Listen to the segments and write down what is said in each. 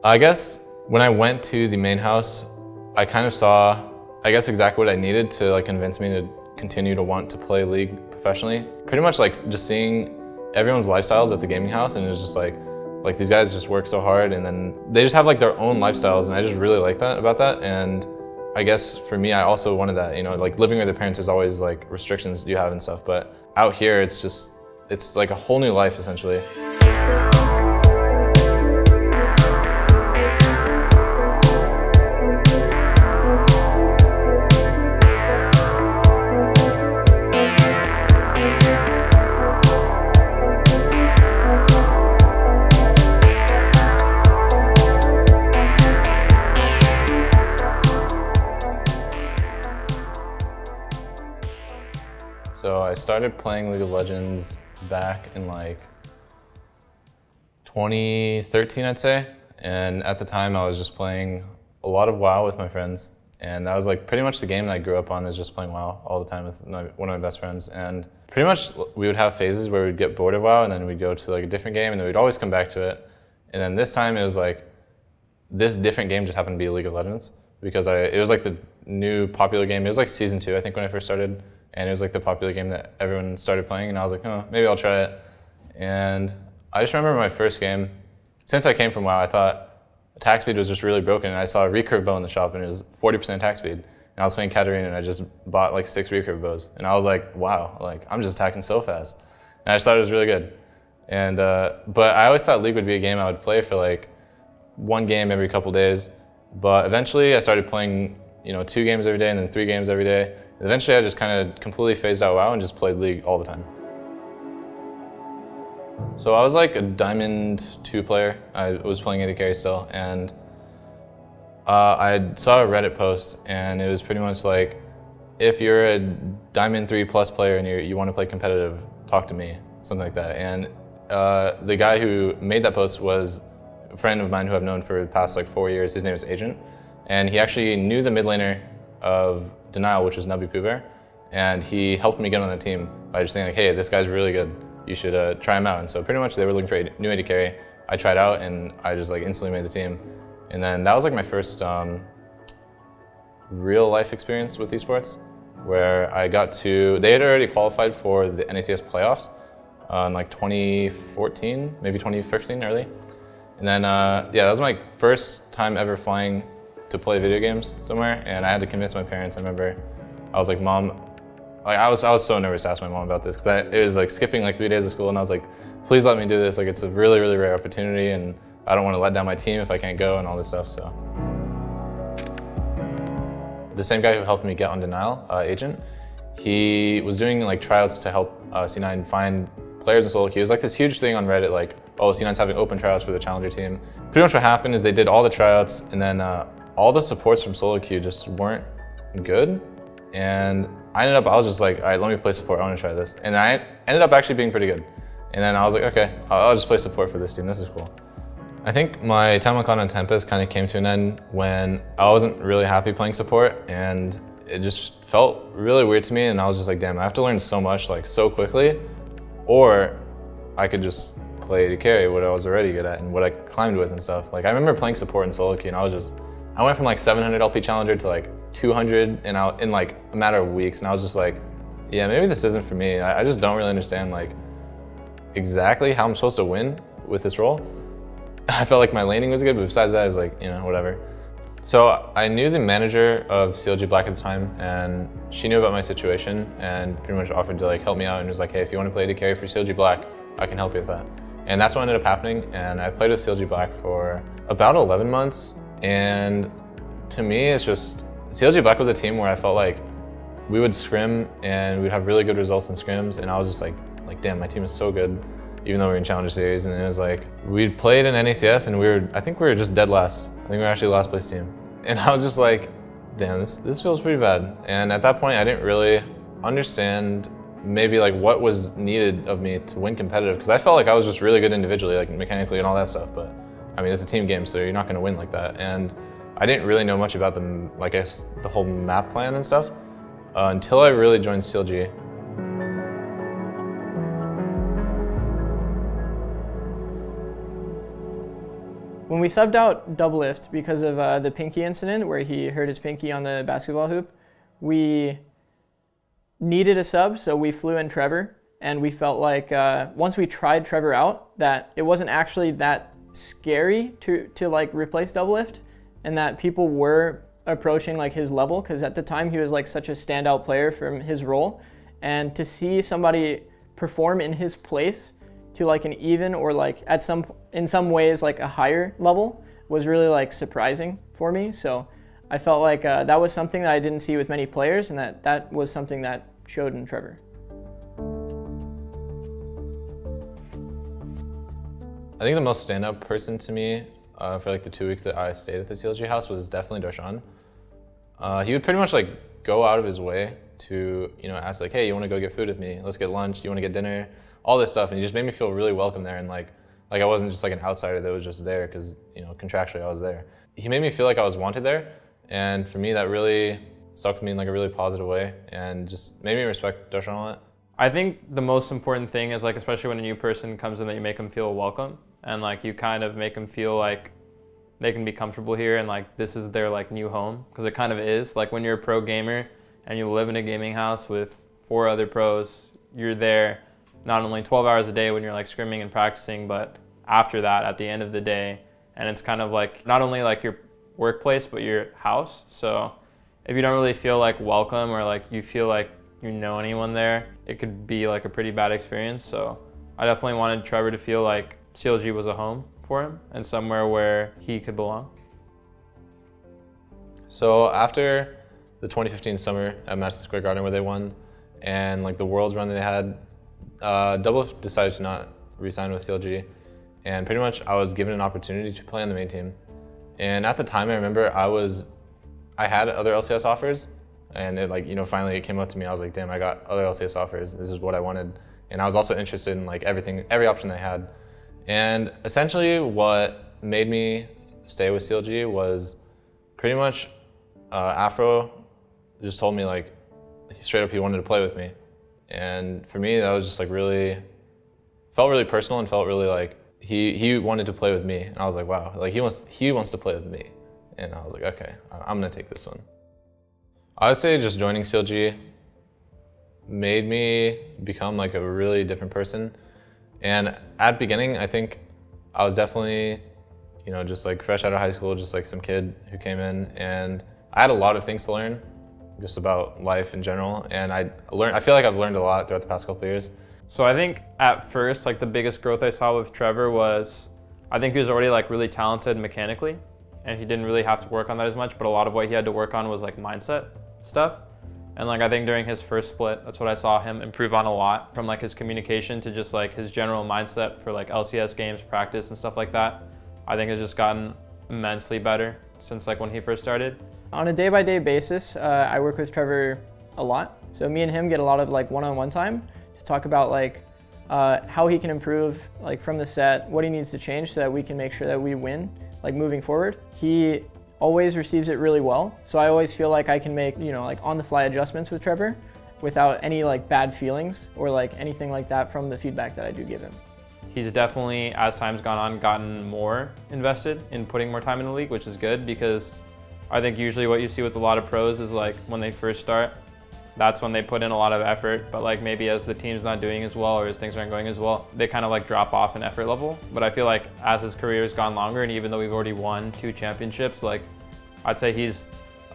I guess when I went to the main house, I kind of saw, I guess, exactly what I needed to like convince me to continue to want to play League professionally. Pretty much like just seeing everyone's lifestyles at the gaming house, and it was just like these guys just work so hard, and then they just have like their own lifestyles, and I just really like that about that. And I guess for me, I also wanted that, you know, like living with your parents, there's always like restrictions you have and stuff, but out here it's like a whole new life essentially. So I started playing League of Legends back in like 2013, I'd say. And at the time I was just playing a lot of WoW with my friends. And that was like pretty much the game that I grew up on, is just playing WoW all the time with one of my best friends. And pretty much we would have phases where we'd get bored of WoW, and then we'd go to like a different game, and then we'd always come back to it. And then this time it was like, this different game just happened to be League of Legends, because it was like the new popular game. It was like season 2, I think, when I first started. And it was like the popular game that everyone started playing, and I was like, oh, maybe I'll try it. And I just remember my first game, since I came from WoW, I thought attack speed was just really broken, and I saw a recurve bow in the shop, and it was 40% attack speed. And I was playing Katarina, and I just bought like 6 recurve bows. And I was like, wow, like I'm just attacking so fast. And I just thought it was really good. And but I always thought League would be a game I would play for like 1 game every couple days. But eventually I started playing, you know, 2 games every day, and then 3 games every day. Eventually I just kind of completely phased out WoW and just played League all the time. So I was like a Diamond 2 player. I was playing AD carry still, and I saw a Reddit post, and it was pretty much like, if you're a Diamond 3 plus player and you want to play competitive, talk to me, something like that. And the guy who made that post was a friend of mine who I've known for the past like 4 years. His name is Agent, and he actually knew the mid laner of Denial, which was Nubby Pooh Bear, and he helped me get on the team by just saying like, hey, this guy's really good, you should try him out. And so pretty much they were looking for a new AD carry. I tried out, and I just like instantly made the team. And then that was like my first real life experience with esports, where I got to, they had already qualified for the NACS playoffs in like 2014, maybe 2015 early. And then yeah, that was my first time ever flying to play video games somewhere, and I had to convince my parents. I remember I was like, Mom, like I was so nervous to ask my mom about this, because it was like skipping like 3 days of school, and I was like, please let me do this, like it's a really, really rare opportunity, and I don't want to let down my team if I can't go and all this stuff. So the same guy who helped me get on Denial, Agent, he was doing like tryouts to help C9 find players in solo queue. It was like this huge thing on Reddit, like, oh, C9's having open tryouts for the challenger team. Pretty much what happened is they did all the tryouts, and then all the supports from solo queue just weren't good. And I was just like, all right, let me play support, I want to try this. And I ended up actually being pretty good. And then I was like, okay, I'll just play support for this team, this is cool. I think my time on Continental Tempest kind of came to an end when I wasn't really happy playing support, and it just felt really weird to me, and I was just like, damn, I have to learn so much like so quickly, or I could just play AD carry, what I was already good at and what I climbed with and stuff. Like I remember playing support in solo queue, and I went from like 700 LP challenger to like 200 and out in like a matter of weeks, and I was just like, yeah, maybe this isn't for me. I just don't really understand like exactly how I'm supposed to win with this role. I felt like my laning was good, but besides that, I was like, you know, whatever. So I knew the manager of CLG Black at the time, and she knew about my situation and pretty much offered to like help me out, and was like, hey, if you want to play AD carry for CLG Black, I can help you with that. And that's what ended up happening, and I played with CLG Black for about 11 months. And to me, it's just, CLG Black was a team where I felt like we would scrim and we'd have really good results in scrims, and I was just like damn, my team is so good, even though we were in Challenger Series. And it was like, we'd played in NACS, and I think we were just dead last. I think we were actually the last place team. And I was just like, damn, this feels pretty bad. And at that point, I didn't really understand maybe like what was needed of me to win competitive, because I felt like I was just really good individually, like mechanically and all that stuff, but I mean, it's a team game, so you're not going to win like that. And I didn't really know much about the, like, I guess, the whole map plan and stuff until I really joined CLG. When we subbed out double lift because of the pinky incident where he hurt his pinky on the basketball hoop, we needed a sub, so we flew in Trevor, and we felt like once we tried Trevor out, that it wasn't actually that scary to like replace double lift, and that people were approaching like his level, because at the time he was like such a standout player from his role, and to see somebody perform in his place to like an even or like in some ways like a higher level was really like surprising for me. So I felt like that was something that I didn't see with many players, and that was something that showed in Trevor. I think the most standout person to me for like the 2 weeks that I stayed at the CLG house was definitely Darshan. He would pretty much like go out of his way to, you know, ask like, hey, you want to go get food with me? Let's get lunch. Do you want to get dinner? All this stuff, and he just made me feel really welcome there, and like I wasn't just like an outsider that was just there because, you know, contractually I was there. He made me feel like I was wanted there, and for me that really stuck with me in like a really positive way, and just made me respect Darshan a lot. I think the most important thing is like, especially when a new person comes in, that you make them feel welcome, and like you kind of make them feel like they can be comfortable here, and like this is their like new home, because it kind of is. Like when you're a pro gamer and you live in a gaming house with 4 other pros, you're there not only 12 hours a day when you're like scrimming and practicing, but after that at the end of the day. And it's kind of like not only like your workplace, but your house. So if you don't really feel like welcome, or like you feel like you know anyone there, it could be like a pretty bad experience. So I definitely wanted Trevor to feel like CLG was a home for him and somewhere where he could belong. So after the 2015 summer at Madison Square Garden where they won, and like the Worlds run that they had, Double decided to not re-sign with CLG, and pretty much I was given an opportunity to play on the main team. And at the time, I remember I had other LCS offers, and it like, you know, finally it came up to me. I was like, damn, I got other LCS offers. This is what I wanted. And I was also interested in like every option they had. And essentially what made me stay with CLG was pretty much Afro just told me like, straight up he wanted to play with me. And for me, that was just like felt really personal, and felt really like he wanted to play with me. And I was like, wow, like he wants to play with me. And I was like, okay, I'm gonna take this one. I would say just joining CLG made me become like a really different person. And at beginning, I think I was definitely, you know, just like fresh out of high school, just like some kid who came in, and I had a lot of things to learn just about life in general. And I feel like I've learned a lot throughout the past couple of years. So I think at first, like the biggest growth I saw with Trevor was, I think he was already like really talented mechanically, and he didn't really have to work on that as much, but a lot of what he had to work on was like mindset stuff. And like I think during his first split, that's what I saw him improve on a lot, from like his communication to just like his general mindset for like LCS games, practice and stuff like that. I think it's just gotten immensely better since like when he first started. On a day-by-day basis, I work with Trevor a lot. So me and him get a lot of like one-on-one time to talk about like how he can improve like from the set, what he needs to change so that we can make sure that we win like moving forward. He always receives it really well. So I always feel like I can make, you know, like on-the-fly adjustments with Trevor without any like bad feelings or like anything like that from the feedback that I do give him. He's definitely, as time's gone on, gotten more invested in putting more time in the league, which is good, because I think usually what you see with a lot of pros is like when they first start, that's when they put in a lot of effort, but like maybe as the team's not doing as well or as things aren't going as well, they kind of like drop off in effort level. But I feel like as his career has gone longer, and even though we've already won 2 championships, like I'd say he's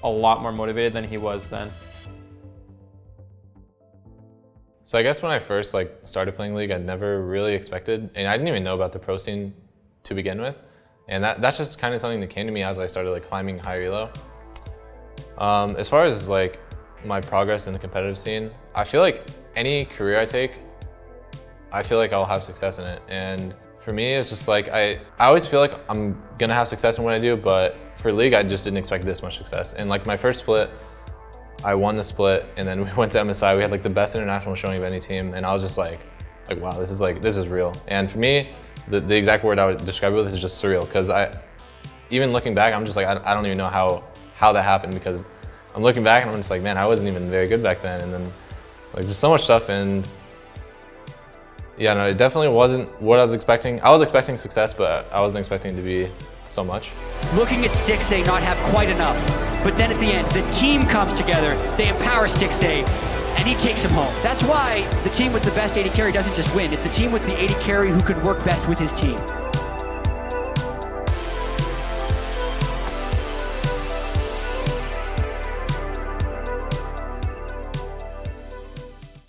a lot more motivated than he was then. So I guess when I first like started playing League, I never really expected, and I didn't even know about the pro scene to begin with. And that's just kind of something that came to me as I started like climbing higher elo. As far as like my progress in the competitive scene, I feel like any career I take, I feel like I'll have success in it. And for me, it's just like, I always feel like I'm gonna have success in what I do, but for League, I just didn't expect this much success. And like my first split, I won the split, and then we went to MSI. We had like the best international showing of any team, and I was just like wow, this is real. And for me, the exact word I would describe it with is just surreal, because even looking back, I'm just like, I don't even know how that happened, because I'm looking back and I'm just like, man, I wasn't even very good back then. And then like just so much stuff. And yeah, no, it definitely wasn't what I was expecting. I was expecting success, but I wasn't expecting it to be so much. Looking at Stixxay not have quite enough, but then at the end, the team comes together, they empower Stixxay, and he takes him home. That's why the team with the best AD carry doesn't just win, it's the team with the AD carry who can work best with his team.